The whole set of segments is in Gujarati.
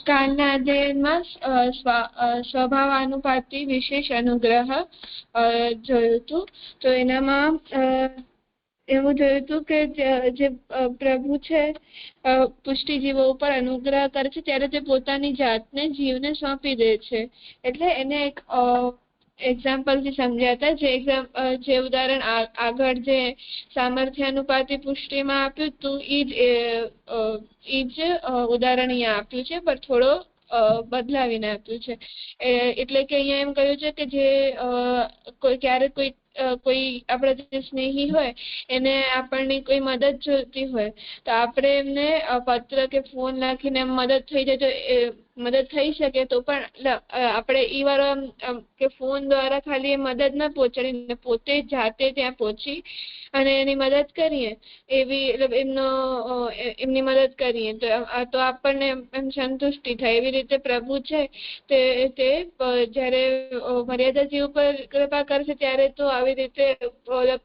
કાનાદેમાં સ્વભાવાનુપાતી વિશેષ અનુગ્રહ જોયું હતું. તો એનામાં એવું જોયું હતું કે જે પ્રભુ છે પુષ્ટિજીવો ઉપર અનુગ્રહ કરે છે ત્યારે તે પોતાની જાતને જીવને સોંપી દે છે. એટલે એને એક એક્ઝામ્પલ થી સમજ્યા હતા. જે ઉદાહરણ આગળ જે સામર્થ્યાનુપાતી પુષ્ટિમાં આપ્યું હતું ઈ જ ઉદાહરણ અહીંયા આપ્યું છે, પણ થોડો બદલાવીને આપ્યું છે. એટલે કે અહીંયા એમ કહ્યું છે કે જે ક્યારેક કોઈ આપણા જે સ્નેહી હોય એને આપણને કોઈ મદદ જોઈતી હોય તો આપણે એમને પત્ર કે ફોન નાખીને મદદ થઈ જાય તો મદદ થઈ શકે, તો પણ આપણે ઈ વાર કે ફોન દ્વારા ખાલી એ મદદ ના પહોંચાડીને પોતે જાતે ત્યાં પહોંચી અને એની મદદ કરીએ, એમની મદદ કરીએ તો આપણને એમ સંતુષ્ટિ થાય. એવી રીતે પ્રભુ છે તે જયારે મર્યાદા જીવ પર કૃપા કરશે ત્યારે તો આવી રીતે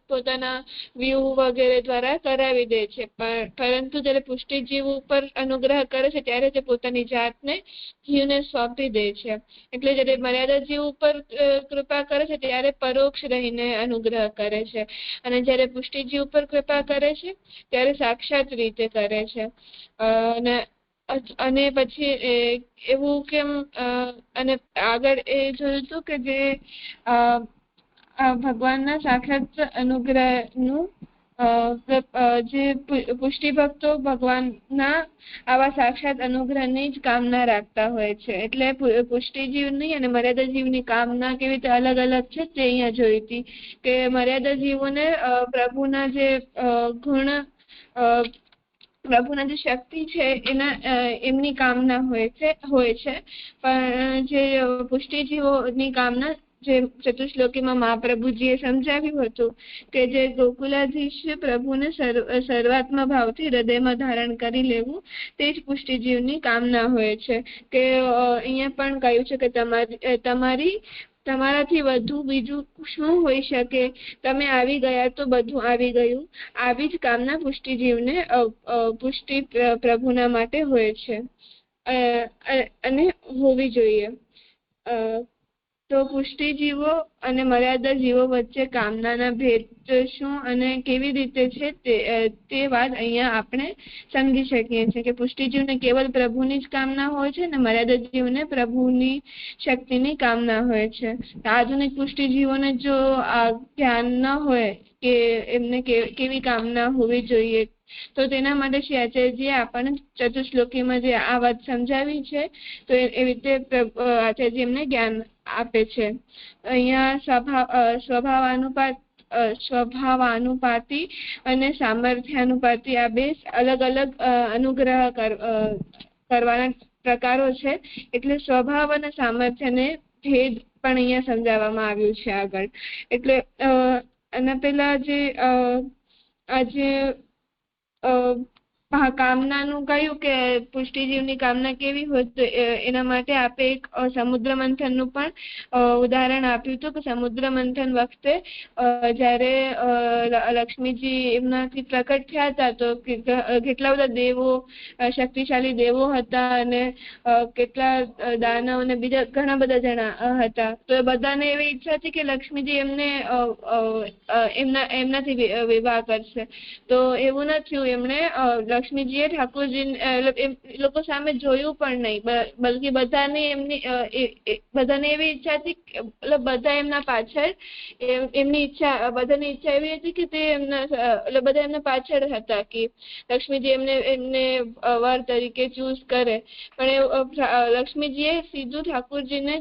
પોતાના વ્યૂ વગેરે દ્વારા કરાવી દે છે, પરંતુ જયારે પુષ્ટિ જીવ ઉપર અનુગ્રહ કરે છે ત્યારે તે પોતાની જાતને જીવને સોંપી દે છે. એટલે જયારે મર્યાદા જીવ ઉપર કૃપા કરે છે ત્યારે પરોક્ષ રહીને અનુગ્રહ કરે છે, અને જયારે પુષ્ટિજી ઉપર કૃપા કરે છે ત્યારે સાક્ષાત રીતે કરે છે. અને પછી એવું કેમ અને આગળ એ જોયું હતું કે જે ભગવાનના સાક્ષાત અનુગ્રહનું જે પુષ્ટિ ભક્તો ભગવાનના આવા સાક્ષાત અનુગ્રહની જ કામના રાખતા હોય છે. એટલે પુષ્ટિ જીવની અને મર્યાદા જીવની કામના કેવી રીતે અલગ અલગ છે તે અહીંયા જોઈ હતી કે મર્યાદા જીવોને પ્રભુના જે ગુણ પ્રભુના જે શક્તિ છે એમની કામના હોય છે, પણ જે પુષ્ટિજીવોની કામના જે ચતુશ્લોકીમાં મહાપ્રભુજીએ સમજાવ્યું હતું કે જે ગોકુલાધીશ પ્રભુને સર્વાત્મા ભાવથી હૃદયમાં ધારણ કરી લેવું તે જ પુષ્ટિજીવની કામના હોય છે. કે અહીંયા પણ કહ્યું છે કે તમારાથી વધુ બીજું શું હોઈ શકે, તમે આવી ગયા તો બધું આવી ગયું. આવી જ કામના પુષ્ટિજીવને પુષ્ટિ પ્રભુના માટે હોય છે અને હોવી જોઈએ. તો પુષ્ટિજીવો અને મર્યાદા જીવો વચ્ચે કામનાના ભેદ શું અને કેવી રીતે છે તે વાત અહીંયા આપણે સમજી શકીએ છીએ કે પુષ્ટિજીવને કેવલ પ્રભુની જ કામના હોય છે અને મર્યાદા જીવને પ્રભુની શક્તિની કામના હોય છે. આધુનિક પુષ્ટિજીવોને જો જ્ઞાન ન હોય કે એમને કેવી કામના હોવી જોઈએ તો તેના માટે શ્રી આચાર્યજીએ આપણને ચતુશ્લોકીમાં જે આ વાત સમજાવી છે તો એવી રીતે આચાર્યજી એમને જ્ઞાન આપે છે. અહીંયા સ્વભાવાનુપાતી અને સામર્થ્યાનુપાતી આ બે અલગ અલગ અનુગ્રહ કરવાના પ્રકારો છે. એટલે સ્વભાવ અને સામર્થ્યને ભેદ પણ અહીંયા સમજાવવામાં આવ્યું છે આગળ. એટલે અને પેલા જે આજે કામનાનું કહ્યું કે પુષ્ટિજીવની કામના કેવી હોય તો એના માટે આપે એક સમુદ્ર મંથનનું પણ ઉદાહરણ આપ્યું હતું કે સમુદ્ર મંથન વખતે જ્યારે લક્ષ્મીજી એમનાથી પ્રકટ થયા હતા તો કેટલા બધા દેવો શક્તિશાળી દેવો હતા અને કેટલા દાનવ અને બીજા ઘણા બધા જણા હતા. તો એ બધાને એવી ઈચ્છા હતી કે લક્ષ્મીજી એમનાથી વિવાહ કરશે, તો એવું ન થયું. એમણે લક્ષ્મીજીએ ઠાકોરજી લોકો સામે જોયું પણ નહીં, બલકે બધાને એવી ઈચ્છા હતી, બધા એમના પાછળ એમની ઈચ્છા બધાની ઈચ્છા એવી હતી કે તે બધા એમના પાછળ હતા કે લક્ષ્મીજી એમને વર તરીકે ચૂઝ કરે. પણ લક્ષ્મીજીએ સીધું ઠાકોરજીને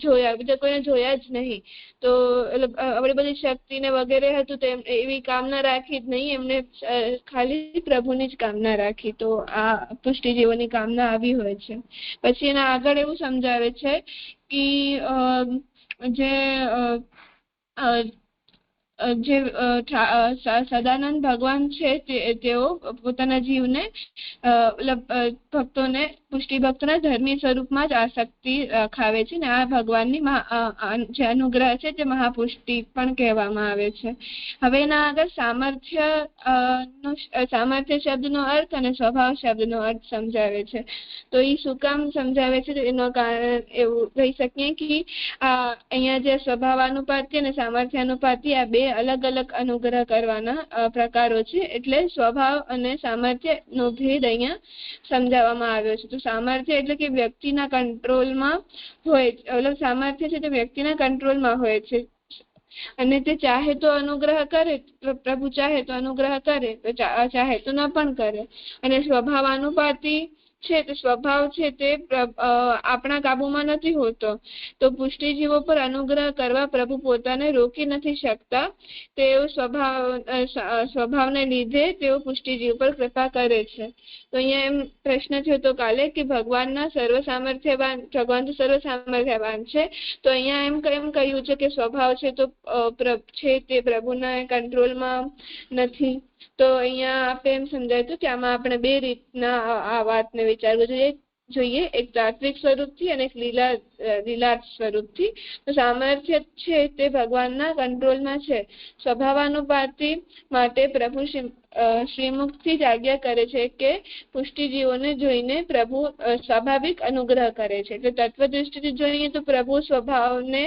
જોયા, બીજા કોઈને જોયા જ નહીં. તો આપણી બધી શક્તિને વગેરે હતું તો એવી કામના રાખી જ નહીં, એમને ખાલી પ્રભુની જ કામના રાખી. તો આ પુષ્ટિજીવોની કામના આવી હોય છે. પછી એના આગળ એવું સમજાવે છે કે જે જે સદાનંદ ભગવાન છે તેઓ પોતાના જીવને ભક્તોને પુષ્ટિ ભક્તોના ધર્મી સ્વરૂપમાં જ આસક્તિ ખાવે છે ને આ ભગવાનની જે અનુગ્રહ છે તે મહાપુષ્ટિ પણ કહેવામાં આવે છે. હવે એના આગળ સામર્થ્ય શબ્દનો અર્થ અને સ્વભાવ શબ્દનો અર્થ સમજાવે છે. તો એ શું કામ સમજાવે છે એનો કારણ એવું કહી શકીએ કે અહીંયા જે સ્વભાવાનુપાતી અને સામર્થ્યાનુપાતી આ બે અલગ અલગ અનુગ્રહ કરવાના પ્રકારો છે. એટલે સ્વભાવ અને સામર્થ્ય નો ભેદ અહીંયા સમજાવવામાં આવ્યો છે. તો સામર્થ્ય એટલે કે વ્યક્તિના કંટ્રોલમાં હોય, સામર્થ્ય છે તે વ્યક્તિના કંટ્રોલમાં હોય છે અને તે ચાહે તો અનુગ્રહ કરે, પ્રભુ ચાહે તો અનુગ્રહ કરે, તો ચાહે તો ન પણ કરે. અને સ્વભાવાનુપાતી છે તે સ્વભાવ છે તે આપણા કાબુમાં નથી હોતો. તો પુષ્ટિજીવો પર અનુગ્રહ કરવા પ્રભુ પોતાને રોકી નથી શકતા. તેઓ સ્વભાવને લીધે તેઓ પુષ્ટિજીવ પર કૃપા કરે છે. તો અહીંયા એમ પ્રશ્ન થયો તો કાલે કે ભગવાન તો સર્વ સામર્થ્યવાન છે, તો અહીંયા એમ કહ્યું છે કે સ્વભાવ છે તો છે તે પ્રભુના કંટ્રોલમાં નથી. તો અહીંયા આપણે એમ સમજાયું કે આમાં આપણે બે રીતના આ વાતને વિચારવું જોઈએ, એક તાત્વિક સ્વરૂપથી અને એક લીલાર્થ સ્વરૂપથી. તો સામર્થ્ય છે તે ભગવાનના કંટ્રોલમાં છે. સ્વભાવાનુપાતી માટે પ્રભુ શ્રીમુખથી જ આજ્ઞા કરે છે કે પુષ્ટિજીવોને જોઈને પ્રભુ સ્વાભાવિક અનુગ્રહ કરે છે. એટલે તત્વ દૃષ્ટિથી જોઈએ તો પ્રભુ સ્વભાવને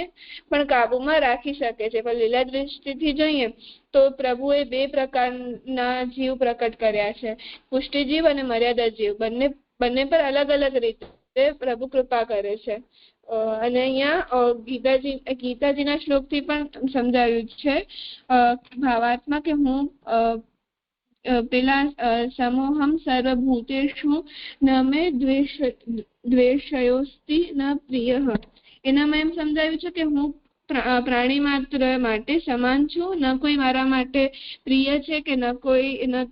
પણ કાબુમાં રાખી શકે છે, પણ લીલા દૃષ્ટિથી જોઈએ તો પ્રભુએ બે પ્રકારના જીવ પ્રકટ કર્યા છે, પુષ્ટિજીવ અને મર્યાદા જીવ. બંને પર અલગ અલગ રીતે પ્રભુ કૃપા કરે છે. અને અહીંયા ગીતાજીના શ્લોકથી પણ સમજાવ્યું છે ભાવાર્થમાં કે હું પેલા સમોહમ સર્વભૂતેષુ ન મે દ્વેષયોસ્તિ ન પ્રિય. એનામાં એમ સમજાવ્યું છે કે હું પ્રાણી માત્ર માટે સમાન છું, ન કોઈ મારા માટે પ્રિય છે કે ન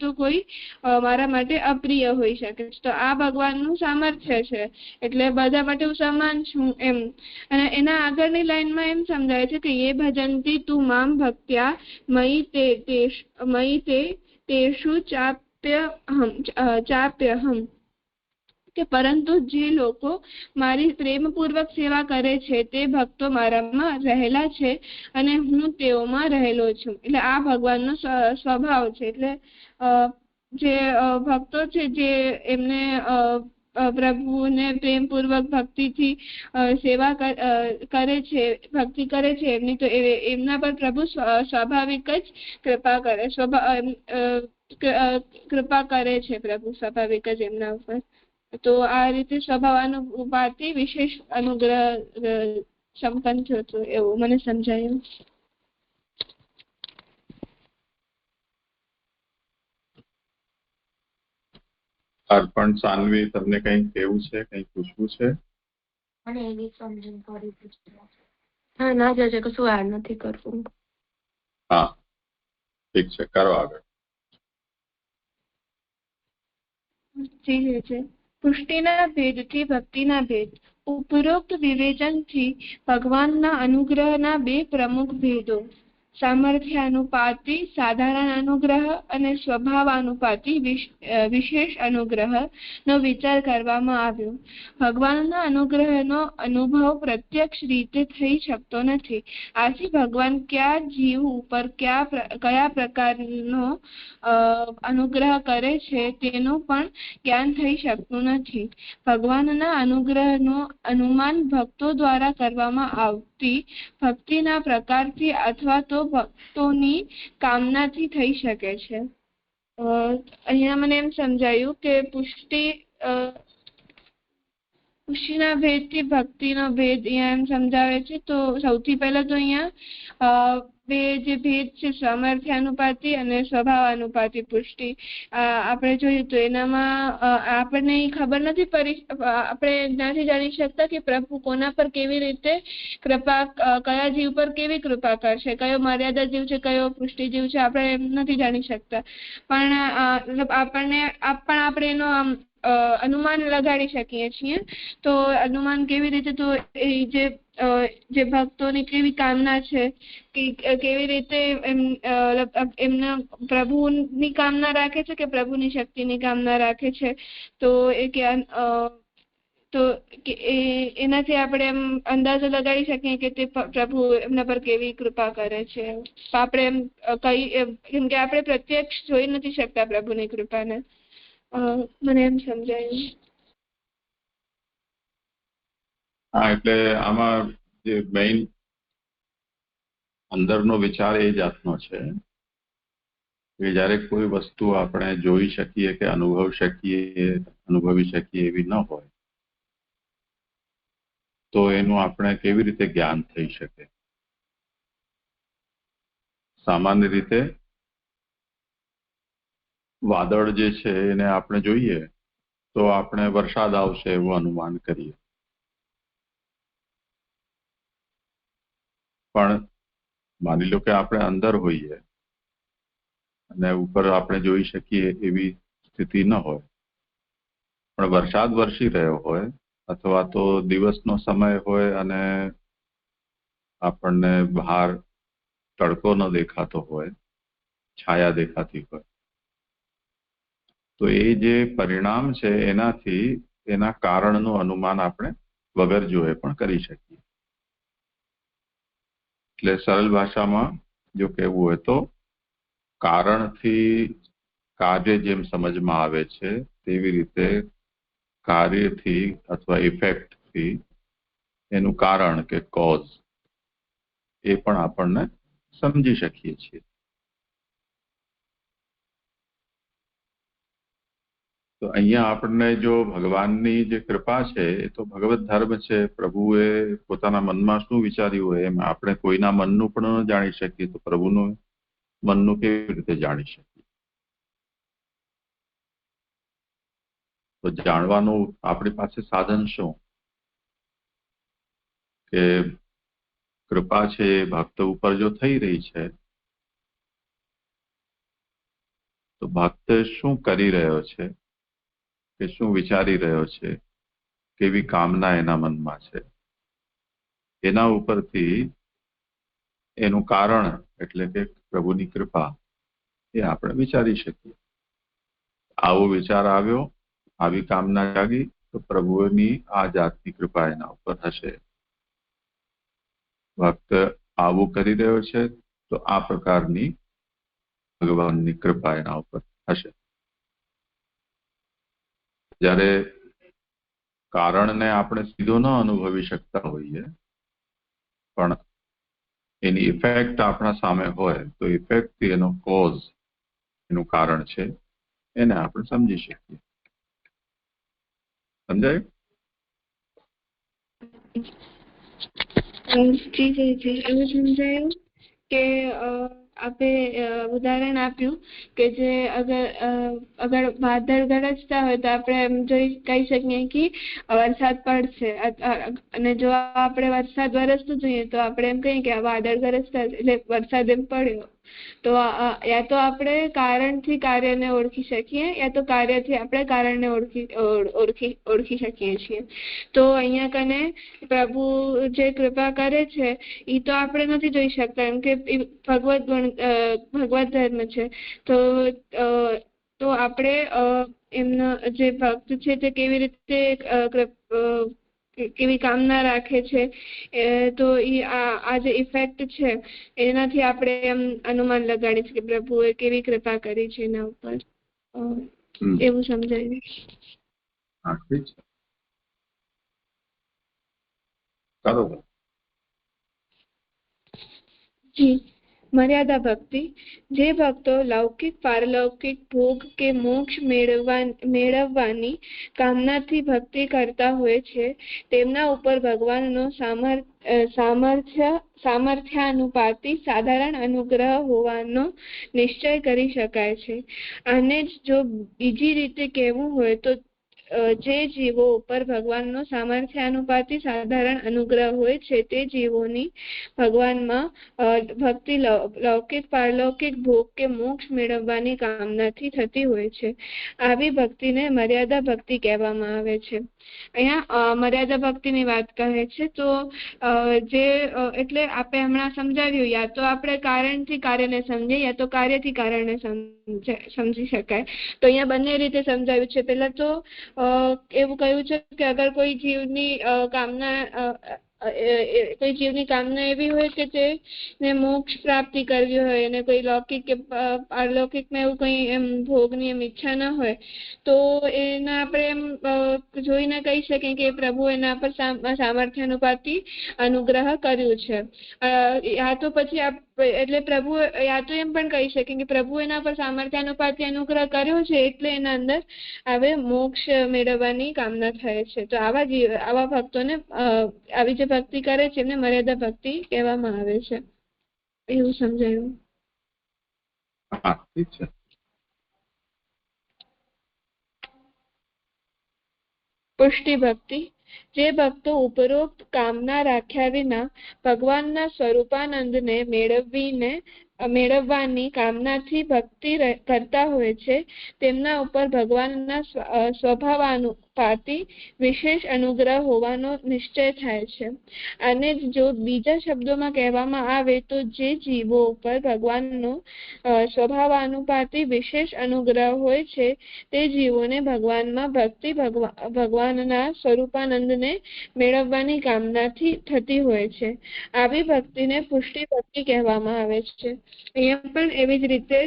તો કોઈ મારા માટે અપ્રિય હોઈ શકે. તો આ ભગવાનનું સામર્થ્ય છે, એટલે બધા માટે હું સમાન છું એમ. અને એના આગળની લાઈનમાં એમ સમજાય છે કે એ ભજંતી તું મામ ભક્ત્યા મયી તે તેષુ ચાપ્યહમ, કે પરંતુ જે લોકો મારી પ્રેમપૂર્વક સેવા કરે છે તે ભક્તો મારામાં રહેલા છે અને હું તેઓમાં રહેલો છું. એટલે આ ભગવાનનો સ્વભાવ છે. એટલે જે ભક્તો છે જે એમને પ્રભુને પ્રેમપૂર્વક ભક્તિથી સેવા કરે છે, ભક્તિ કરે છે એમની, તો એમના પર પ્રભુ સ્વાભાવિક જ કૃપા કરે છે પ્રભુ સ્વાભાવિક જ એમના ઉપર. તો આ રીતે સ્વભાવાનુપાતી વિશેષ અનુગ્રહ સંપન્ન થયો હતો એવું મને સમજાયું. અર્પણ સાનવી, તમને કંઈ કહેવું છે, કંઈ પૂછવું છે? મને એવી સમજણ પડી પૂછવા. હા ના જજે, કશું એડ નથી કરવું. હા ઠીક છે, કરો આગળ. ઠીક છે. પુષ્ટિના ભેદથી ભક્તિના ભેદ. ઉપરોક્ત વિવેચનથી ભગવાનના અનુગ્રહના બે પ્રમુખ ભેદો, સામર્થ્યાનુપાતી સાધારણ અનુગ્રહ અને સ્વભાવાનુપાતી વિશેષ અનુગ્રહ નો વિચાર કરવામાં આવ્યો. ભગવાનના અનુગ્રહનો અનુભવ પ્રત્યક્ષ રીતે થઈ શકતો નથી. આથી ભગવાન કયા જીવ ઉપર કયા પ્રકારનો અનુગ્રહ કરે છે તેનું પણ જ્ઞાન થઈ શકતું નથી. ભગવાનના અનુગ્રહનો અનુમાન ભક્તો દ્વારા કરવામાં આવતી ભક્તિના પ્રકારથી અથવા તો ભક્તોની કામનાથી થઈ શકે છે. અહીંયા મને એમ સમજાયું કે પુષ્ટિના ભેદથી ભક્તિનો ભેદ અહીંયા એમ સમજાવે છે. તો સૌથી પહેલા તો અહીંયા બે જે ભેદ છે સામર્થ્યાનુપાતી અને સ્વભાવાનુપાતી પુષ્ટિ, આપણે જોયું તો એનામાં આપણને ખબર નથી પડી, આપણે નથી જાણી શકતા કે પ્રભુ કોના પર કેવી રીતે કૃપા, કયા જીવ પર કેવી કૃપા કરશે, કયો મર્યાદા જીવ છે, કયો પુષ્ટિ જીવ છે, આપણે એમ નથી જાણી શકતા. પણ આપણે એનો અનુમાન લગાડી શકીએ છીએ. તો અનુમાન કેવી રીતે? તો એ જે ભક્તોની કેવી કામના છે કે કેવી રીતે એમના પ્રભુની કામના રાખે છે કે પ્રભુની શક્તિની કામના રાખે છે. તો એ તો એનાથી આપણે એમ અંદાજો લગાડી શકીએ કે તે પ્રભુ એમના પર કેવી કૃપા કરે છે. આપણે એમ કેમ કે આપણે પ્રત્યક્ષ જોઈ નથી શકતા પ્રભુની કૃપાને. મને એમ સમજાયું. હા, એટલે આમાં જે મેઇન અંદરનો વિચાર એ જાતનો છે કે જ્યારે કોઈ વસ્તુ આપણે જોઈ શકીએ કે અનુભવી શકીએ એવી ન હોય તો એનું આપણે કેવી રીતે જ્ઞાન થઈ શકે. સામાન્ય રીતે વાદળ જે છે એને આપણે જોઈએ તો આપણે વરસાદ આવશે એવું અનુમાન કરીએ, પણ માની લો કે આપણે અંદર હોઈએ અને ઉપર આપણે જોઈ શકીએ એવી સ્થિતિ ન હોય, પણ વરસાદ વરસી રહ્યો હોય અથવા તો દિવસનો સમય હોય અને આપણને બહાર તડકો ન દેખાતો હોય, છાયા દેખાતી હોય, તો એ જે પરિણામ છે એનાથી એના કારણનું અનુમાન આપણે વગર જોયે પણ કરી શકીએ. એટલે સરળ ભાષામાં જો કહેવું હોય તો કારણથી કાર્ય જેમ સમજમાં આવે છે તેવી રીતે કાર્યથી અથવા ઇફેક્ટથી એનું કારણ કે કોઝ એ પણ આપણને સમજી શકીએ છીએ. તો અહીંયા આપણને જો ભગવાનની જે કૃપા છે એ તો ભગવત ધર્મ છે. પ્રભુએ પોતાના મનમાં શું વિચાર્યું હોય એમ આપણે કોઈના મનનું પણ ન જાણી શકીએ તો પ્રભુનું મનનું કેવી રીતે જાણી શકીએ? તો જાણવાનું આપણી પાસે સાધન શું? કે કૃપા છે ભક્ત ઉપર જો થઈ રહી છે તો ભક્ત શું કરી રહ્યો છે કે શું વિચારી રહ્યો છે, કેવી કામના એના મનમાં છે, એના ઉપરથી એનું કારણ એટલે કે પ્રભુની કૃપા એ આપણે વિચારી શકીએ. આવો વિચાર આવ્યો, આવી કામના જાગી તો પ્રભુની આ જાતની કૃપા એના ઉપર હશે. ભક્ત આવું કરી રહ્યો છે તો આ પ્રકારની ભગવાનની કૃપા એના ઉપર હશે. જ્યારે કારણને આપણે સીધો ન અનુભવી શકતા હોઈએ પણ એની ઇફેક્ટ આપણા સામે હોય તો ઇફેક્ટથી એનો કોઝ એનું કારણ છે એને આપણે સમજી શકીએ. સમજાયું? જી એવું સમજાયું કે આપે ઉદાહરણ આપ્યું કે જે અગર વાદળ ગરજતા હોય તો આપણે એમ કહી શકીએ કે વરસાદ પડશે, અને જો આપણે વરસાદ વરસતું જોઈએ તો આપણે એમ કહીએ કે વાદળ ગરજતા એટલે વરસાદ એમ પડ્યો. તો યા તો આપણે કારણથી કાર્યને ઓળખી શકીએ યા તો કાર્યથી આપણે કારણને ઓળખી શકીએ છીએ. તો અહીંયા કને પ્રભુ જે કૃપા કરે છે એ તો આપણે નથી જોઈ શકતા એમ કે ભગવત ધર્મ છે. તો આપણે એમના જે ભક્ત છે તે કેવી રીતે કેવી કામના રાખે છે તો આ જે ઇફેક્ટ છે એનાથી આપણે એમ અનુમાન લગાડીએ છીએ કે પ્રભુએ કેવી કૃપા કરી છે એના ઉપર. એવું સમજાયું. હા, ઠીક છે. બરોબર. જી. મર્યાદા ભક્તિ. જે ભક્તો લૌકિક પારલૌકિક ભોગ કે મોક્ષ મેળવવાની કામનાથી ભક્તિ કરતા હોય છે તેમના ઉપર ભગવાનનો સામર્થ્યાનુપાતી સાધારણ અનુગ્રહ હોવાનો નિશ્ચય કરી શકાય છે. અને જો બીજી રીતે કહેવું હોય તો જે જીવો ઉપર ભગવાનનો સામર્થ્યાનુપાતી સાધારણ અનુગ્રહ હોય છે તે જીવોની ભગવાનમાં ભક્તિ લૌકિક પારલૌકિક ભોગ કે મોક્ષ મેળવવાની કામનાથી થતી હોય છે. આવી ભક્તિને મર્યાદા ભક્તિ કહેવામાં આવે છે. અહીંયા મર્યાદા ભક્તિની વાત કહે છે. તો જે એટલે આપણે હમણાં સમજાવ્યું, યા તો આપણે કારણથી કાર્યને સમજીએ યા તો કાર્યથી કાર્યને સમજી શકાય. તો અહીંયા બંને રીતે સમજાવ્યું છે. પહેલા તો એવું કહ્યું છે કે અગર કોઈ જીવની કામના એવી હોય કે તેને મોક્ષ પ્રાપ્તિ કરવી હોય અને કોઈ લૌકિક કે પારલૌકિકમાં એવું કંઈ એમ ભોગની એમ ઈચ્છા ન હોય, તો એના આપણે એમ જોઈને કહી શકીએ કે પ્રભુ એના પર સામર્થ્યાનુપાતી અનુગ્રહ કર્યું છે. યા તો પછી એટલે પ્રભુ યા તો એમ પણ કહી શકીએ કે પ્રભુ એના પર સામર્થ્યાનુપાતી અનુગ્રહ કર્યો છે એટલે એના અંદર હવે મોક્ષ મેળવવાની કામના થાય છે. તો આવા ભક્તોને આવી જે ભક્તિ કરે છે એમને મર્યાદા ભક્તિ કહેવામાં આવે છે. એવું સમજાયું? હા, ઠીક છે. પુષ્ટિ ભક્તિ. જે ભક્તો ઉપરોક્ત કામના રાખ્યા વિના ભગવાનના સ્વરૂપાનંદને મેળવવાની કામનાથી ભક્તિ કરતા હોય છે તેમના ઉપર ભગવાનના સ્વભાવાનુપાતી વિશેષ અનુગ્રહ હોવાનો નિશ્ચય થાય છે. અને જો બીજા શબ્દોમાં કહેવામાં આવે તો જે જીવો ઉપર ભગવાનનો સ્વભાવાનુપાતી વિશેષ અનુગ્રહ હોય છે તે જીવોને ભગવાનમાં ભક્તિ ભગવાનના સ્વરૂપાનંદને મેળવવાની કામનાથી થતી હોય છે. આવી ભક્તિને પુષ્ટિ ભક્તિ કહેવામાં આવે છે. અહીંયા પણ એવી જ રીતે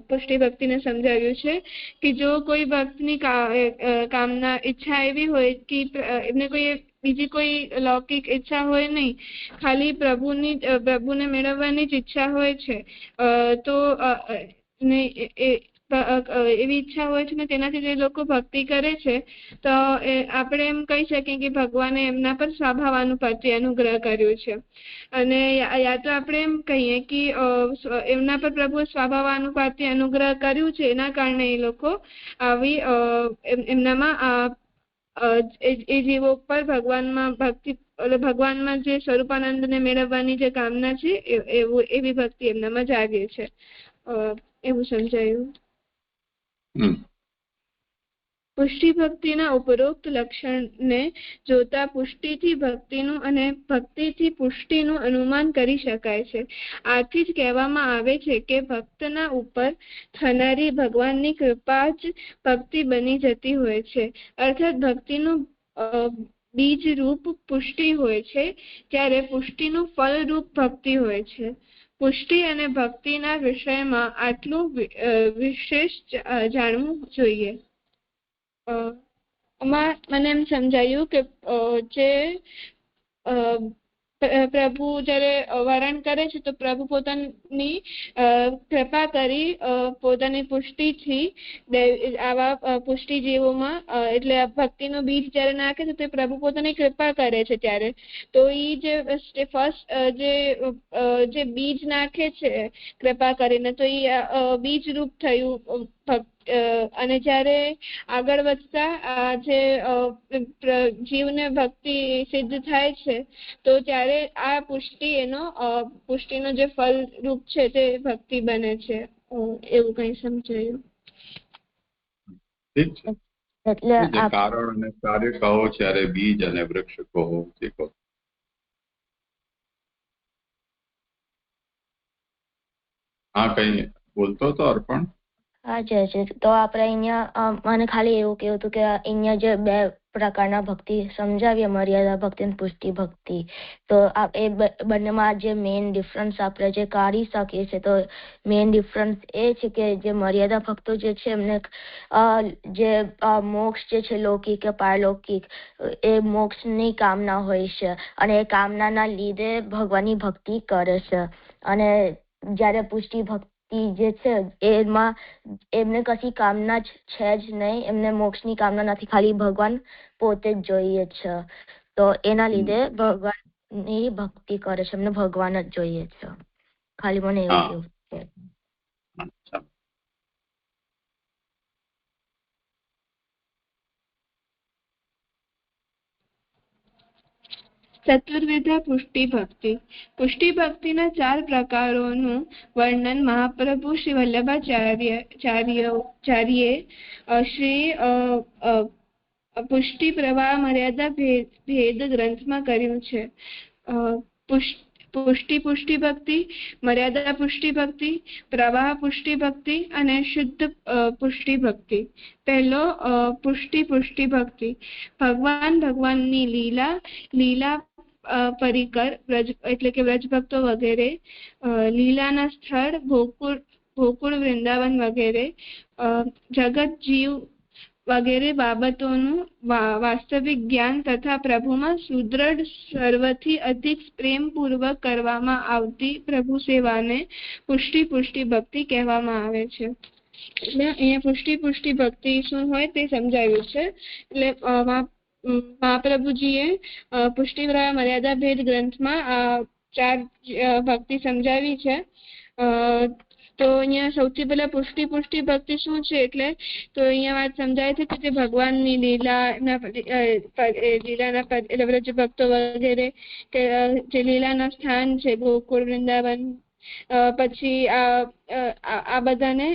પુષ્ટિ ભક્તિને સમજાવ્યું છે કે જો કોઈ ભક્તની કામના ઈચ્છા એવી હોય કે એમને કોઈ બીજી કોઈ લૌકિક ઈચ્છા હોય નહીં, ખાલી પ્રભુને મેળવવાની જ ઈચ્છા હોય છે, તો એવી ઈચ્છા હોય છે ને તેનાથી જે લોકો ભક્તિ કરે છે તો આપણે એમ કહી શકીએ કે ભગવાને એમના પર સ્વભાવાનુપાતી અનુગ્રહ કર્યો છે. અને યા તો આપણે એમ કહીએ કે એમના પર પ્રભુ સ્વભાવાનુપાતી અનુગ્રહ કર્યું છે એના કારણે એ લોકો આવી એમનામાં એ જીવો પર ભગવાનમાં ભક્તિ ભગવાનમાં જે સ્વરૂપાનંદને મેળવવાની જે કામના છે એવી ભક્તિ એમનામાં જાગે છે. એવું સમજાયું? પુષ્ટિ ભક્તિના ઉપરોક્ત લક્ષણને જોતા પુષ્ટિથી ભક્તિનું અને ભક્તિથી પુષ્ટિનું અનુમાન કરી શકાય છે. આથી જ કહેવામાં આવે છે કે ભક્તના ઉપર થનારી ભગવાનની કૃપા જ ભક્તિ બની જતી હોય છે. અર્થાત ભક્તિનું બીજ રૂપ પુષ્ટિ હોય છે ત્યારે પુષ્ટિનું ફળ રૂપ ભક્તિ હોય છે. પુષ્ટિ અને ભક્તિના વિષયમાં આટલું વિશેષ જાણવું જોઈએ. મને એમ સમજાયું કે જે પ્રભુ જ્યારે વરણ કરે છે તો પ્રભુ પોતાની કૃપા કરી પોતાની પુષ્ટિથી આવા પુષ્ટિ જીવોમાં એટલે ભક્તિનો બીજ જ્યારે નાખે છે તે પ્રભુ પોતાની કૃપા કરે છે ત્યારે તો એ જે ફર્સ્ટ જે બીજ નાખે છે કૃપા કરીને તો એ બીજ રૂપ થયું અને જ્યારે આગળ વધતા જે જીવને ભક્તિ સિદ્ધ થાય છે તો ત્યારે આ પુષ્ટિનો જે ફળ રૂપ છે તે ભક્તિ બને છે. એવું કઈ સમજાયું? ઠીક છે. એટલે કારણ અને કાર્ય કહો ત્યારે બીજ અને વૃક્ષ કહો તે કહો. હા, કઈ બોલતો હતો અર્પણ? હા છે. તો આપણે અહીંયા મને ખાલી એવું કેવું હતું કે અહીંયા જે બે પ્રકારના ભક્તિ સમજાવીએ, મર્યાદા ભક્તિ અને પુષ્ટિ ભક્તિ, તો એ બંનેમાં જે મેઇન ડિફરન્સ આપણે જે કાઢી શકીએ છીએ તો મેઇન ડિફરન્સ એ છે કે જે મર્યાદા ભક્તો જે છે એમને જે મોક્ષ જે છે લૌકિક કે પારલૌકિક એ મોક્ષની કામના હોય છે અને એ કામનાના લીધે ભગવાનની ભક્તિ કરે છે. અને જ્યારે પુષ્ટિ ભક્તિ જે છે એમાં એમને કશી કામના છે જ નહીં, એમને મોક્ષની કામના નથી, ખાલી ભગવાન પોતે જ જોઈએ છે. તો એના લીધે ભગવાનની ભક્તિ કરે છે, એમને ભગવાન જ જોઈએ છે. ખાલી મને એવું કેવું છે. ચતુર્વિધ પુષ્ટિ ભક્તિ. પુષ્ટિ ભક્તિના 4 પ્રકારોનું વર્ણન મહાપ્રભુ શ્રી વલ્લભાચાર્યે શ્રી પુષ્ટિ પ્રવાહ મર્યાદા ભેદ ગ્રંથમાં કર્યું છે. પુષ્ટિ ભક્તિ, મર્યાદા પુષ્ટિ ભક્તિ, પ્રવાહ પુષ્ટિ ભક્તિ અને શુદ્ધ પુષ્ટિ ભક્તિ. પહેલો પુષ્ટિ ભક્તિ. ભગવાનની લીલા પરિકર એટલે કે વ્રજ ભક્તો વગેરે, લીલાના સ્થળ ગોકુળ વૃંદાવન વગેરે, જગત જીવ વગેરે બાબતોનું વાસ્તવિક જ્ઞાન તથા પ્રભુમાં સુદૃઢ સર્વથી અધિક પ્રેમપૂર્વક કરવામાં આવતી પ્રભુ સેવાને પુષ્ટિ ભક્તિ કહેવામાં આવે છે. એટલે અહીંયા પુષ્ટિ ભક્તિ શું હોય તે સમજાવ્યું છે. એટલે મહાપ્રભુજીએ પુષ્ટિ પ્રવાહ મર્યાદા ભેદ ગ્રંથમાં 4 ભક્તિ સમજાવી છે. તો અહીંયા સૌથી પહેલા પુષ્ટિ ભક્તિ શું છે એટલે તો અહીંયા વાત સમજાય છે કે ભગવાનની લીલાના વ્રજ ભક્તો વગેરે કે જે લીલાના સ્થાન છે ગોકુળ વૃંદાવન, પછી આ બધાને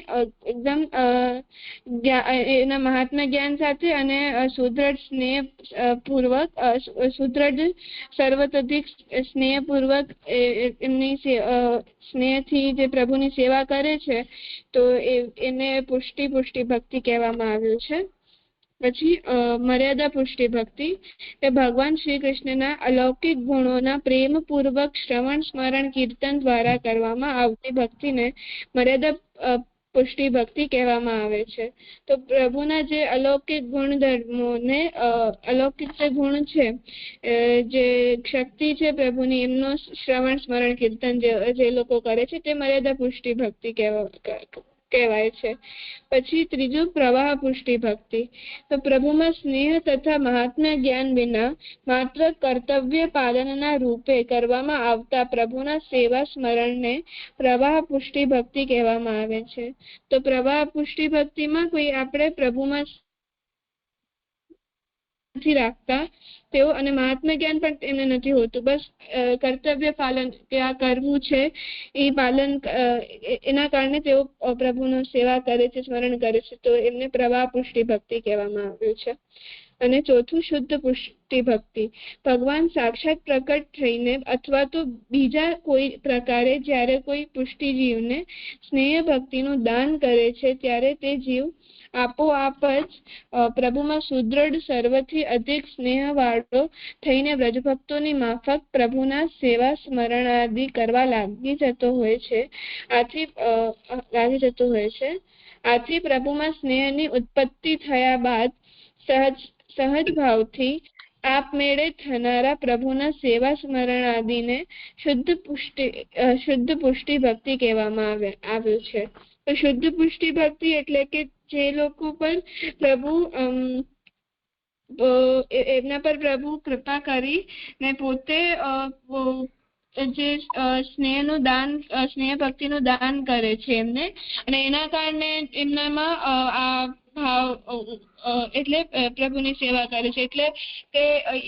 એકદમ એના મહાત્મા જ્ઞાન સાથે અને સુદૃઢ સર્વતોધિક સ્નેહપૂર્વક એમની સ્નેહથી જે પ્રભુની સેવા કરે છે તો એને પુષ્ટિ ભક્તિ કહેવામાં આવ્યું છે. પછી મર્યાદા પુષ્ટિ ભક્તિ એ ભગવાન શ્રી કૃષ્ણના અલૌકિક ગુણોના પ્રેમપૂર્વક શ્રવણ સ્મરણ કીર્તન દ્વારા કરવામાં આવતી ભક્તિને મર્યાદા પુષ્ટિ ભક્તિ કહેવામાં આવે છે. તો પ્રભુના જે અલૌકિક ગુણધર્મોને અલૌકિક જે ગુણ છે, જે શક્તિ છે પ્રભુની, એમનું શ્રવણ સ્મરણ કીર્તન જે લોકો કરે છે તે મર્યાદા પુષ્ટિ ભક્તિ કહેવાય છે. પછી ત્રીજું પ્રવાહ પુષ્ટિ ભક્તિ. તો પ્રભુમાં સ્નેહ તથા મહાત્મ્ય જ્ઞાન વિના માત્ર કર્તવ્ય પાલનના રૂપે કરવામાં આવતા પ્રભુના સેવા સ્મરણને પ્રવાહ પુષ્ટિ ભક્તિ કહેવામાં આવે છે. તો પ્રવાહ પુષ્ટિ ભક્તિમાં કોઈ આપણે પ્રભુમાં નથી રાખતા તેઓ અને મહાત્મ્ય જ્ઞાન પણ એમને નથી હોતું, બસ કર્તવ્ય પાલન કે આ કરવું છે એ પાલન, એના કારણે તેઓ પ્રભુનો સેવા કરે છે, સ્મરણ કરે છે, તો એમને પ્રવાહ પુષ્ટિ ભક્તિ કહેવામાં આવ્યું છે. અને ચોથું શુદ્ધ પુષ્ટિ ભક્તિ. ભગવાન સાક્ષાત પ્રકટ થઈને અથવા તો બીજા કોઈ પ્રકારે જ્યારે કોઈ પુષ્ટિ જીવને સ્નેહ ભક્તિનું દાન કરે છે ત્યારે તે જીવ આપોઆપ જ પ્રભુમાં સુદૃઢ સર્વથી અધિક સ્નેહવાળો થઈને વ્રજભક્તોની માફક પ્રભુના સેવા સ્મરણાદિ કરવા લાગી જતો હોય છે. આથી પ્રભુમાં સ્નેહની ઉત્પત્તિ થયા બાદ સહજ ભાવથી આપમેળે થનારા પ્રભુના સેવા સ્મરણાદિને શુદ્ધ પુષ્ટિ ભક્તિ કહેવામાં આવ્યું છે. તો શુદ્ધ પુષ્ટિ ભક્તિ એટલે કે જે લોકો પર પ્રભુ એમના પર પ્રભુ કૃપા કરી ને પોતે જે સ્નેહનું દાન, સ્નેહ ભક્તિનું દાન કરે છે એમને, અને એના કારણે એમનામાં આ ભાવ એટલે પ્રભુની સેવા કરે છે. એટલે કે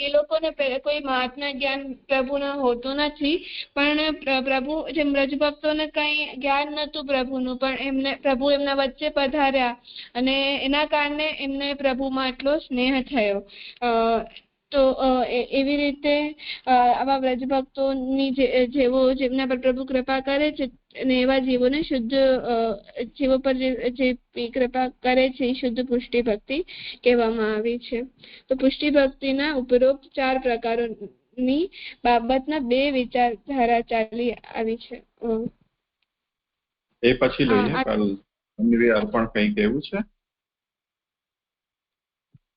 એ લોકોને કોઈ મહાત્મા જ્ઞાન પ્રભુના હોતું નથી, પણ પ્રભુ જેમ વ્રજભક્તોને કઈ જ્ઞાન નતું પ્રભુનું, પણ પ્રભુ એમના વચ્ચે પધાર્યા અને એના કારણે એમને પ્રભુમાં એટલો સ્નેહ થયો. તો એવી રીતે આવા વ્રજભક્તોની જેમના પર પ્રભુ કૃપા કરે છે અને એવા જીવોને શુદ્ધ જીવો પર જે કૃપા કરે છે એ શુદ્ધ પુષ્ટિ ભક્તિ કહેવામાં આવી છે. તો પુષ્ટિ ભક્તિના ઉપરોક્ત 4 પ્રકારોની બાબતના 2 વિચારધારા ચાલી આવી છે. એ પછી લઈએ અર્પણ કંઈ કહેવું છે?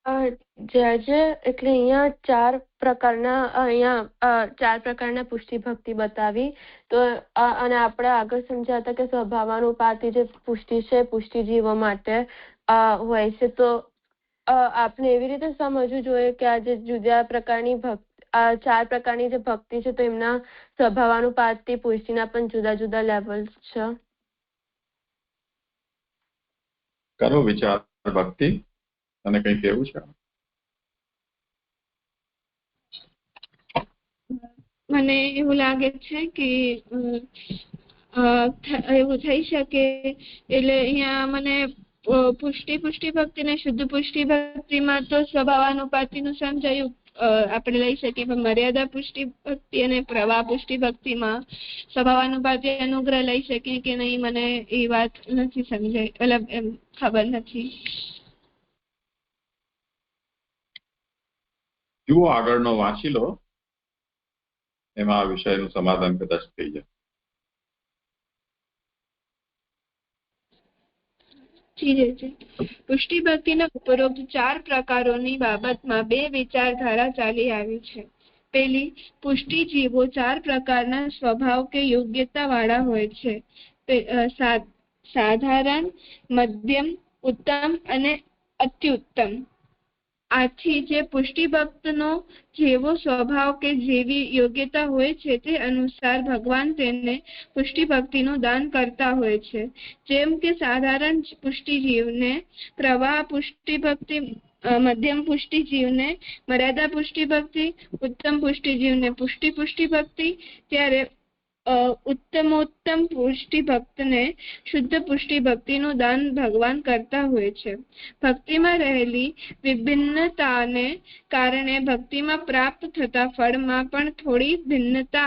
એટલે અહીંયા 4 પ્રકારના પુષ્ટિ ભક્તિ બતાવી. તો અને આપણે આગળ સમજાતા કે સ્વભાવાનુપાતી જે પુષ્ટિ છે પુષ્ટિ જીવો માટે હોય છે. તો આપણે એવી રીતે સમજવું જોઈએ કે આ જે જુદા પ્રકારની 4 પ્રકારની જે ભક્તિ છે તો એમના સ્વભાવાનુપાતી પુષ્ટિના પણ જુદા જુદા લેવલ છે. કરો વિચાર ભક્તિ અને કંઈ કહેવું છે? મને એવું લાગે છે કે એવું થઈ શકે. એટલે અહીંયા મને પુષ્ટિ ભક્તિ ને શુદ્ધ પુષ્ટિ ભક્તિમાં તો સ્વભાવાનુપાતિનું સમજાયું આપણે લઈ શકીએ, પણ મર્યાદા પુષ્ટિ ભક્તિ અને પ્રવાહ પુષ્ટિ ભક્તિમાં સ્વભાવાનુપાતિ અનુગ્રહ લઈ શકીએ કે નહીં, મને એ વાત નથી સમજાય, મતલબ એમ ખબર નથી. જુઓ આગળનો વાંચી લો, એમાં આ વિષયનું સમાધાન કદાચ થઈ જાય. પુષ્ટિ ભક્તિના ઉપરોક્ત 4 પ્રકારોની બાબતમાં 2 વિચારધારા ચાલી આવી છે. પેલી, પુષ્ટિ જીવો 4 પ્રકારના સ્વભાવ કે યોગ્યતા વાળા હોય છે. સાધારણ, મધ્યમ, ઉત્તમ અને અત્યુત્તમ. આથી જે પુષ્ટિ ભક્તનો જેવો સ્વભાવ કે જેવી યોગ્યતા હોય છે તે અનુસાર ભગવાન તેને પુષ્ટિ ભક્તિનું દાન કરતા હોય છે. જેમ કે સાધારણ પુષ્ટિ જીવને પ્રવાહ પુષ્ટિ ભક્તિ, મધ્યમ પુષ્ટિ જીવને મર્યાદા પુષ્ટિ ભક્તિ, ઉત્તમ પુષ્ટિ જીવને પુષ્ટિ ભક્તિ, ત્યારે ઉત્તમોત્તમ પુષ્ટિ ભક્તને શુદ્ધ પુષ્ટિ ભક્તિનું દાન ભગવાન કરતા હોય છે. ભક્તિમાં રહેલી વિભિન્નતાને કારણે ભક્તિમાં પ્રાપ્ત થતા ફળમાં પણ થોડી ભિન્નતા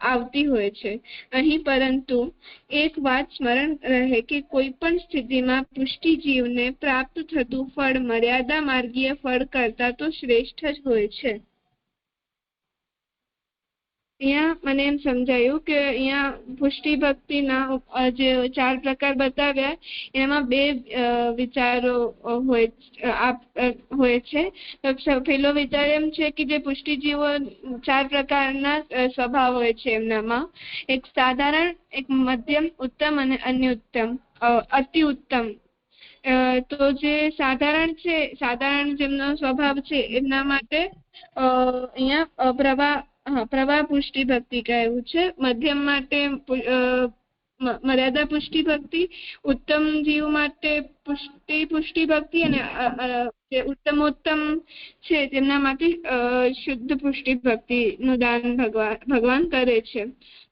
આવતી હોય છે. અહીં પરંતુ એક વાત સ્મરણ રહે કે કોઈ પણ સ્થિતિમાં પુષ્ટિ જીવને પ્રાપ્ત થતું ફળ મર્યાદા માર્ગીય ફળ કરતા તો શ્રેષ્ઠ જ હોય છે. અહીંયા મને એમ સમજાયું કે અહીંયા પુષ્ટિ ભક્તિના જે 4 પ્રકાર બતાવ્યા એમાં 2 વિચારો હોય છે. પહેલો વિચાર એમ છે કે જે પુષ્ટિ જીવો 4 પ્રકારના સ્વભાવ હોય છે એમનામાં, એક સાધારણ, એક મધ્યમ, ઉત્તમ અને અતિ ઉત્તમ. તો જે સાધારણ છે, સાધારણ જેમનો સ્વભાવ છે એમના માટે અહીંયા પ્રવાહ પુષ્ટિ ભક્તિ કહેવું છે. મધ્યમ માટે મર્યાદા પુષ્ટિ ભક્તિ, ઉત્તમ જીવ માટે પુષ્ટિ ભક્તિ અને જે ઉત્તમોત્તમ છે તેમના માટે શુદ્ધ પુષ્ટિ ભક્તિ નું દાન ભગવાન કરે છે.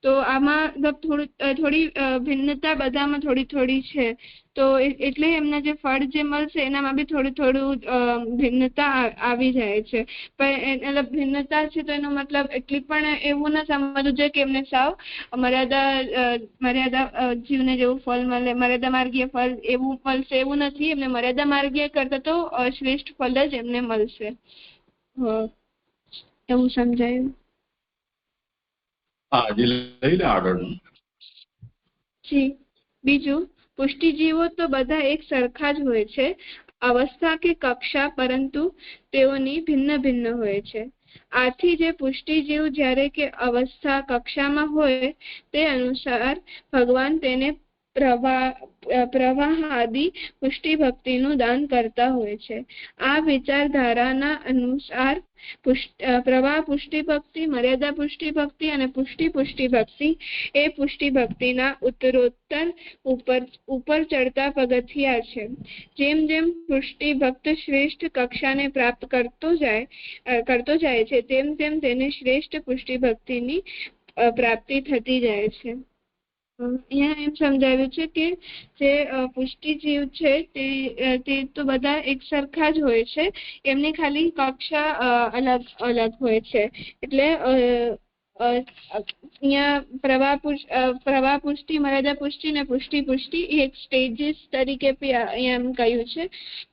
તો આમાં થોડી ભિન્નતા બધામાં થોડી છે. તો એટલે એમના જે ફળ જે મળશે એનામાં બી થોડું ભિન્નતા આવી જાય છે. પણ ભિન્નતા છે તો એનો મતલબ એટલી પણ એવું ના સમજવું જોઈએ કે એમને સાવ મર્યાદા જીવને જેવું ફળ મળે, મર્યાદા માર્ગીય ફળ એવું મળશે એવું નથી. એમને મર્યાદા માર્ગીય કરતા તો શ્રેષ્ઠ ફળ જ એમને મળશે, એવું સમજાયું. લઈ લે આગળનું. બીજું, પુષ્ટિ જીવો તો બધા એક સરખા જ હોય છે, અવસ્થા કે કક્ષા, પરંતુ તેઓની ભિન્ન હોય છે. આથી જે પુષ્ટિ જીવ જ્યારે કે અવસ્થા કક્ષામાં હોય તે અનુસાર ભગવાન તેને પ્રવાહ આદિ પુષ્ટિ ભક્તિનું દાન કરતા હોય છે. આ વિચારધારાના અનુસાર પ્રવાહ પુષ્ટિ ભક્તિ, મર્યાદા પુષ્ટિ ભક્તિ અને પુષ્ટિ ભક્તિ એ પુષ્ટિ ભક્તિના ઉત્તરોત્તર ઉપર ચડતા પગથિયા છે. જેમ જેમ પુષ્ટિ ભક્ત શ્રેષ્ઠ કક્ષાને પ્રાપ્ત કરતો જાય છે તેમ તેમ તેને શ્રેષ્ઠ પુષ્ટિ ભક્તિની પ્રાપ્તિ થતી જાય છે. અહીંયા એમ સમજાવ્યું છે કે જે પુષ્ટિ જીવ છે તે તો બધા એક સરખા જ હોય છે, એમની ખાલી કક્ષા અલગ હોય છે. એટલે અહીંયા પ્રવાહ પુષ્ટિ, મર્યાદા પુષ્ટિ અને પુષ્ટિ એક સ્ટેજીસ તરીકે અહીંયા એમ કહ્યું છે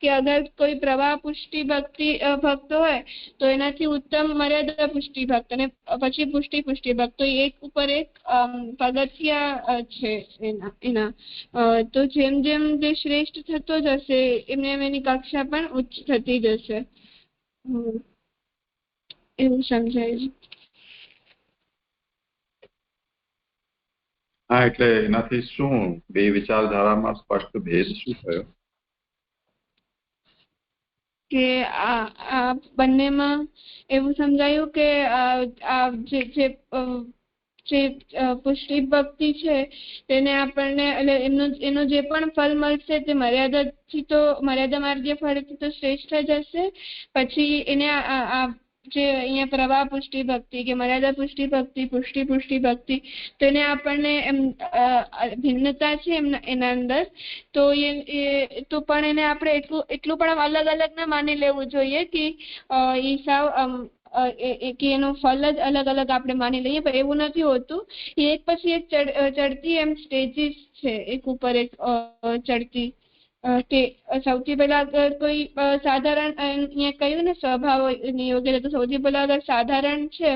કે અગર કોઈ પ્રવાહ પુષ્ટિ ભક્ત હોય તો એનાથી ઉત્તમ મર્યાદા પુષ્ટિ ભક્ત અને પછી પુષ્ટિ ભક્ત, તો એક ઉપર એક પગથિયા છે એના. તો જેમ જેમ જે શ્રેષ્ઠ થતો જશે એમ એની કક્ષા પણ ઉચ્ચ થતી જશે, એવું સમજાય. હા, એટલે એનાથી શું 2 વિચારધારામાં સ્પષ્ટ ભેદ શું થયો કે આ બંનેમાં એવું સમજાયું કે જે પુષ્ટિ ભક્તિ છે તેને આપણને એનો જે પણ ફળ મળશે તે મર્યાદા માર્ગીય ફળથી તો શ્રેષ્ઠ જ હશે. પછી એને જે અહીંયા પ્રવાહ પુષ્ટિ ભક્તિ કે મર્યાદા પુષ્ટિ ભક્તિ, પુષ્ટિ ભક્તિ, તો એને આપણને એમ ભિન્નતા છે એના અંદર, તો એ તો પણ એને આપણે એટલું પણ અલગ અલગ ના માની લેવું જોઈએ કે એ સાવ કે એનું ફલ જ અલગ અલગ આપણે માની લઈએ, પણ એવું નથી હોતું. એ એક પછી એક ચડતી એમ સ્ટેજીસ છે, એક ઉપર એક ચડતી, કે સૌથી પહેલા અગર કોઈ સાધારણ અહીંયા કહ્યું ને સ્વભાવની યોગ્યતા, તો સૌથી પહેલા અગર સાધારણ છે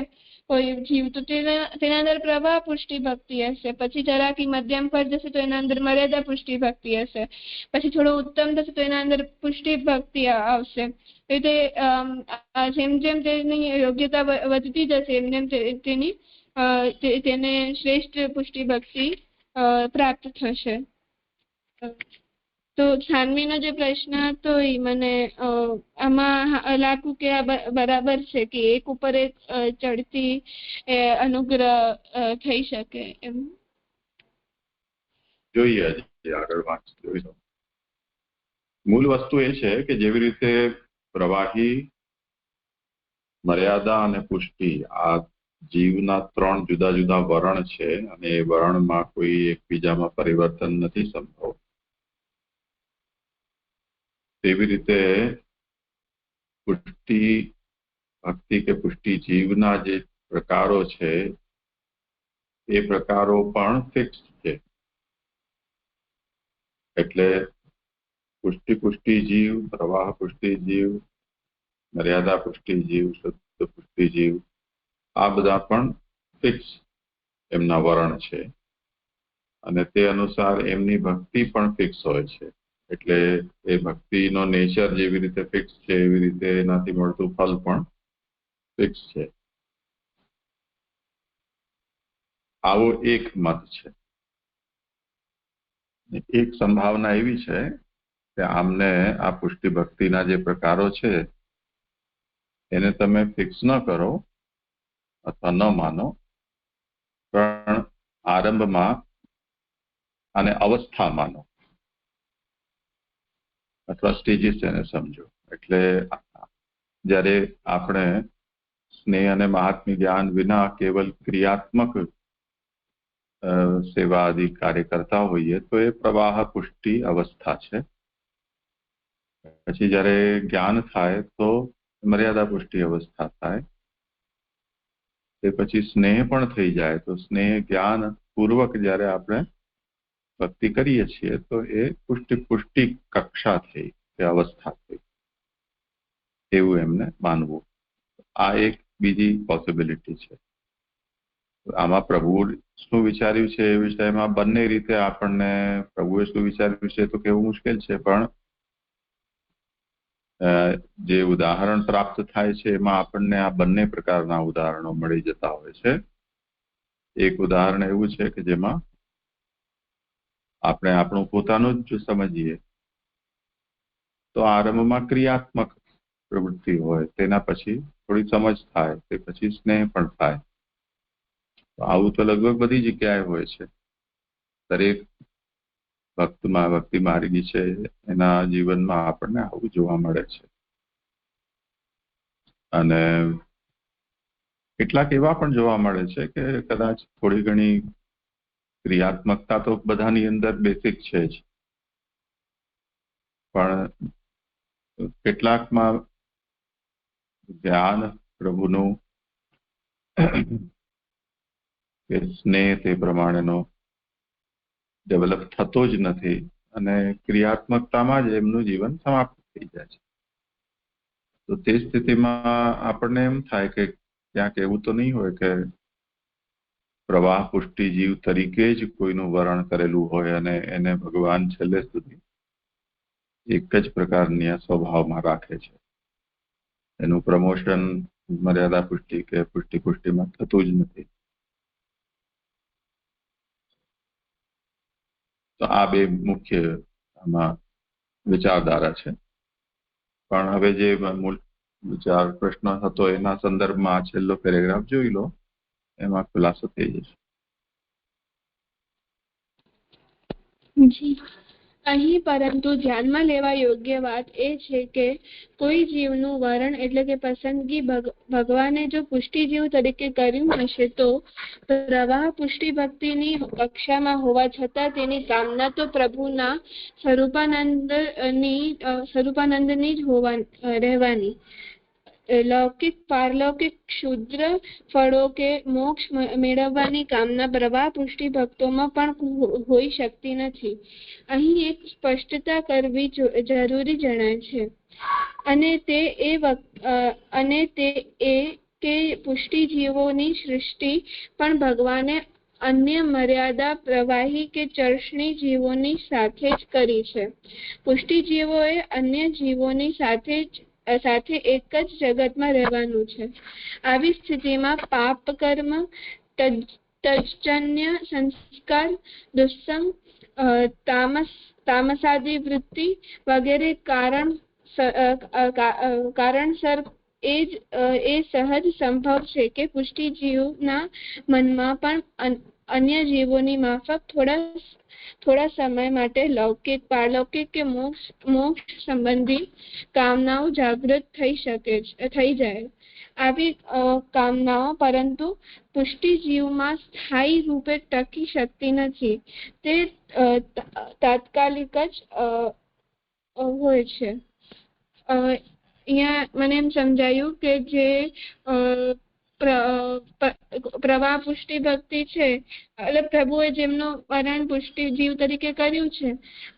કોઈ જીવ તો તેના અંદર પ્રવાહ પુષ્ટિ ભક્તિ હશે, પછી જરાકી મધ્યમ પર જશે તો એના અંદર મર્યાદા પુષ્ટિ ભક્તિ હશે, પછી થોડું ઉત્તમ થશે તો એના અંદર પુષ્ટિ ભક્તિ આવશે. એ રીતે જેમ જેમ તેની યોગ્યતા વધતી જશે એમ જેમ તેને શ્રેષ્ઠ પુષ્ટિ ભક્તિ પ્રાપ્ત થશે. તો સાનવીનો જે પ્રશ્ન હતો એ મને આમાં લાગ્યું કે આ બરાબર છે કે એક ઉપર એક ચડતી અનુગ્રહ થઈ શકે એમ. જોઈએ આગળ વાંચ જોઈ લો. મૂળ વસ્તુ એ છે કે જેવી રીતે પ્રવાહી, મર્યાદા અને પુષ્ટિ આ જીવના 3 જુદા જુદા વર્ણ છે અને એ વર્ણમાં કોઈ એકબીજામાં પરિવર્તન નથી સંભવ. તેવી રીતે પુષ્ટિ ભક્તિ કે પુષ્ટિ જીવના જે પ્રકારો છે એ પ્રકારો પણ ફિક્સ છે. એટલે પુષ્ટિ જીવ, પ્રવાહ પુષ્ટિ જીવ, મર્યાદા પુષ્ટિ જીવ, શુદ્ધ પુષ્ટિ જીવ, આ બધા પણ ફિક્સ એમના વર્ણ છે અને તે અનુસાર એમની ભક્તિ પણ ફિક્સ હોય છે. એટલે એ ભક્તિનો નેચર જેવી રીતે ફિક્સ છે એવી રીતે એનાથી મળતું ફલ પણ ફિક્સ છે. આવો એક મત છે. એક સંભાવના એવી છે કે આમને આ પુષ્ટિ ભક્તિના જે પ્રકારો છે એને તમે ફિક્સ ન કરો અથવા ન માનો, પણ આરંભમાં આને અવસ્થા માનો અથવા સ્ટેજીસ એને સમજો. એટલે જ્યારે આપણે સ્નેહ અને મહાત્મ્ય જ્ઞાન વિના કેવલ ક્રિયાત્મક સેવા આદિ કાર્ય કરતા હોઈએ તો એ પ્રવાહ પુષ્ટિ અવસ્થા છે. પછી જ્યારે જ્ઞાન થાય તો મર્યાદા પુષ્ટિ અવસ્થા થાય. તે પછી સ્નેહ પણ થઈ જાય તો સ્નેહ જ્ઞાન પૂર્વક જ્યારે આપણે ભક્તિ કરીએ છીએ તો એ પુષ્ટિ કક્ષા થઈ, એ અવસ્થા થઈ, એવું એમને માનવું. આ એક બીજી પોસિબિલિટી છે. આમાં પ્રભુ શું વિચાર્યું છે એ વિષયમાં બંને રીતે આપણને પ્રભુએ શું વિચાર્યું છે તો કેવું મુશ્કેલ છે, પણ જે ઉદાહરણ પ્રાપ્ત થાય છે એમાં આપણને આ બંને પ્રકારના ઉદાહરણો મળી જતા હોય છે. એક ઉદાહરણ એવું છે કે જેમાં આપણે આપણું પોતાનું જ સમજીએ તો આરંભમાં ક્રિયાત્મક પ્રવૃત્તિ હોય, તેના પછી થોડી સમજ થાય, તે પછી સ્નેહ પણ થાય. આવું તો લગભગ બધી જગ્યાએ હોય છે. દરેક ભક્તિ માર્ગી છે એના જીવનમાં આપણને આવું જોવા મળે છે. અને કેટલાક એવા પણ જોવા મળે છે કે કદાચ થોડી ઘણી ક્રિયાત્મકતા તો બધાની અંદર બેસિક છે જ, પણ કેટલાકમાં ધ્યાન પ્રભુનું કે સ્નેહ તે પ્રમાણેનો ડેવલપ થતો જ નથી અને ક્રિયાત્મકતામાં જ એમનું જીવન સમાપ્ત થઈ જાય છે. તો તે સ્થિતિમાં આપણને એમ થાય કે ક્યાંક એવું તો નહીં હોય કે પ્રવાહ પુષ્ટિ જીવ તરીકે જ કોઈનું વર્ણન કરેલું હોય અને એને ભગવાન છેલ્લે સુધી એક જ પ્રકારની સ્વભાવમાં રાખે છે. એનું પ્રમોશન મર્યાદા પુષ્ટિ કે પુષ્ટિમાં થતું જ નથી. તો આ બે મુખ્ય આમાં વિચારધારા છે. પણ હવે જે મૂળ વિચાર પ્રશ્ન હતો એના સંદર્ભમાં છેલ્લો પેરેગ્રાફ જોઈ લો, એમાં ખુલાસો થઈ જશે. જી અહીં પરંતુ ધ્યાનમાં લેવા યોગ્ય વાત એ છે કે કોઈ જીવનું વરણ એટલે કે પસંદગી ભગવાને જો પુષ્ટિ જીવ તરીકે કર્યું હશે તો પ્રવાહ પુષ્ટિ ભક્તિની કક્ષામાં હોવા છતાં તેની કામના તો પ્રભુના સ્વરૂપાનંદની જ રહેવાની. લૌકિક પારલૌકિક ક્ષુદ્ર ફળો કે મોક્ષ મેળવવાની કામના પ્રવાહ પુષ્ટિ ભક્તોમાં પણ હોઈ શકતી નથી. અહીં એક સ્પષ્ટતા કરવી જરૂરી જણાય છે અને તે એ કે પુષ્ટિ જીવોની સૃષ્ટિ પણ ભગવાને અન્ય મર્યાદા પ્રવાહી કે ચર્ષણી જીવોની સાથે જ કરી છે. પુષ્ટિ જીવોએ અન્ય જીવોની સાથે એક જ જગતમાં રહેવાનું છે. આવી સ્થિતિમાં પાપ કર્મ, તજન્ય સંસ્કાર, દુસ્સંગ, તામસાદી વૃત્તિ વગેરે કારણસર એ સહજ સંભવ છે કે પુષ્ટિ જીવના મનમાં પણ અન્ય જીવોની માફક થોડા સમય માટે લૌકિક, પારલૌકિક કે મોક્ષ સંબંધી કામનાઓ જાગૃત થઈ જાય. આવી કામનાઓ પરંતુ પુષ્ટિ જીવમાં સ્થાયી રૂપે ટકી શકતી નથી. તે તાત્કાલિક જ હોય છે. અહીંયા મને એમ સમજાયું કે જે પ્રવાહ પુષ્ટિ ભક્તિ છે એટલે પ્રભુએ જેમનો વરણ પુષ્ટિ જીવ તરીકે કર્યું છે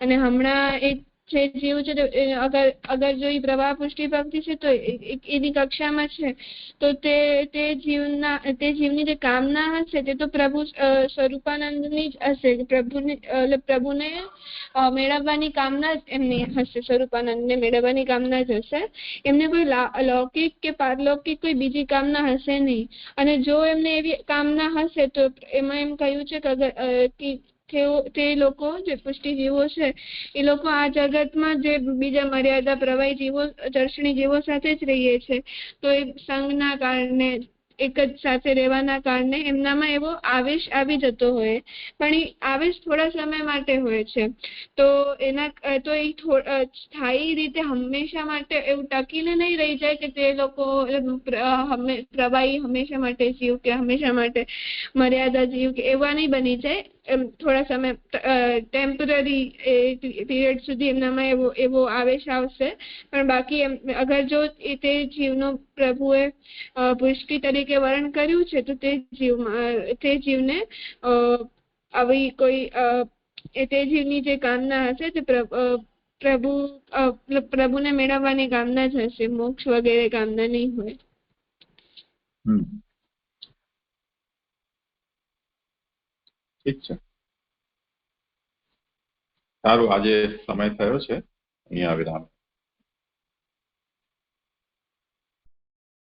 અને હમણાં એક જે જીવ છે અગર જો એ પ્રવાહ પુષ્ટિ ભક્તિ છે તો એની કક્ષામાં છે તો તે જીવની જે કામના હશે તે તો પ્રભુ સ્વરૂપાનંદની જ હશે. પ્રભુને મેળવવાની કામના જ એમની હશે. સ્વરૂપાનંદને મેળવવાની કામના જ હશે. એમને કોઈ લૌકિક કે પારલૌકિક કોઈ બીજી કામના હશે નહીં. અને જો એમને એવી કામના હશે તો એમાં એમ કહ્યું છે કે તે લોકો જે પુષ્ટિ જીવો છે એ લોકો આ જગતમાં જે બીજા મર્યાદા પ્રવાહી જીવો, ચર્ષણી જીવો સાથે જ રહીએ છે. તો એ સંઘના કારણે, એક જ સાથે રહેવાના કારણે એમનામાં એવો આવેશ આવી જતો હોય, પણ એ આવેશ થોડા સમય માટે હોય છે. તો એ સ્થાયી રીતે હંમેશા માટે એવું ટકીને નહીં રહી જાય કે તે લોકો પ્રવાહી હંમેશા માટે જીવ કે હંમેશા માટે મર્યાદા જીવ કે એવા નહીં બની જાય. એમ થોડા સમય ટેમ્પરરી પીરિયડ સુધી એમનામાં એવો આવેશ આવશે. પણ બાકી અગર જો તે જીવનો પ્રભુએ પુષ્ટિ તરીકે વર્ણન કર્યું છે તો તે જીવને આવી કોઈ તે જીવની જે કામના હશે તે પ્રભુને મેળવવાની કામના જ હશે. મોક્ષ વગેરે કામના નહીં હોય. ઠીક છે, સારું. આજે સમય થયો છે, અહીંયા વિરામ.